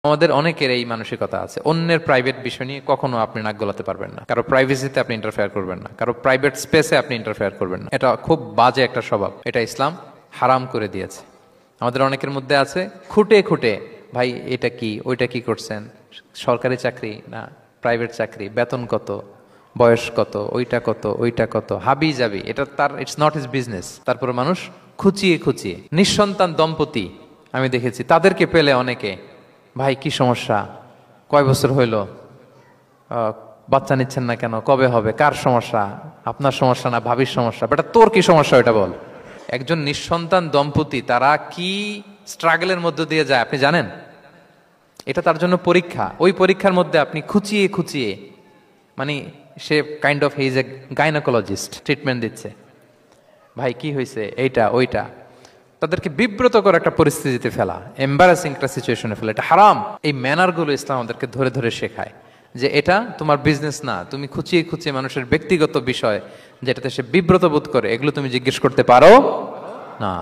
আমাদের অনেকের এই মানসিকতা আছে, অন্যের প্রাইভেট বিষয় নিয়ে কখনো আপনি নাক গলাতে পারবেন না, কারো প্রাইভেসিতে আপনি ইন্টারফেয়ার করবেন না, কারো প্রাইভেট স্পেসে আপনি ইন্টারফেয়ার করবেন না। এটা খুব বাজে একটা স্বভাব, এটা ইসলাম হারাম করে দিয়েছে। আমাদের অনেকের মধ্যে আছে খুঁটে খুঁটে, ভাই এটা কি ওইটা কি করছেন, সরকারি চাকরি না প্রাইভেট চাকরি, বেতন কত, বয়স কত, ওইটা কত ওইটা কত, হাবি যাবি, এটা তার ইটস নট হিজ বিজনেস। তারপর মানুষ খুঁচিয়ে খুঁচিয়ে নিঃসন্তান দম্পতি আমি দেখেছি, তাদেরকে পেলে অনেকে, ভাই কি সমস্যা, কয় বছর হইল, বাচ্চা নিচ্ছেন না কেন, কবে হবে, কার সমস্যা, আপনার সমস্যা না ভাবির সমস্যা, বেটা তোর কি সমস্যা ওইটা বল। একজন নিঃসন্তান দম্পতি তারা কি স্ট্রাগলের মধ্য দিয়ে যায় আপনি জানেন? এটা তার জন্য পরীক্ষা। ওই পরীক্ষার মধ্যে আপনি খুঁচিয়ে খুঁচিয়ে, মানে সে kind of he is a gynaecologist, treatment দিচ্ছে, ভাই কি হয়েছে এইটা ওইটা, তাদেরকে বিব্রতকর একটা পরিস্থিতিতে ফেলা, এম্বারাসিং একটা সিচুয়েশনে ফেলা, এটা হারাম। এই ম্যানারগুলো ইসলাম আমাদেরকে ধরে ধরে শেখায় যে এটা তোমার বিজনেস না, তুমি খুঁচিয়ে খুঁচিয়ে মানুষের ব্যক্তিগত বিষয় যেটাতে সে বিব্রত বোধ করে, এগুলো তুমি জিজ্ঞেস করতে পারো না।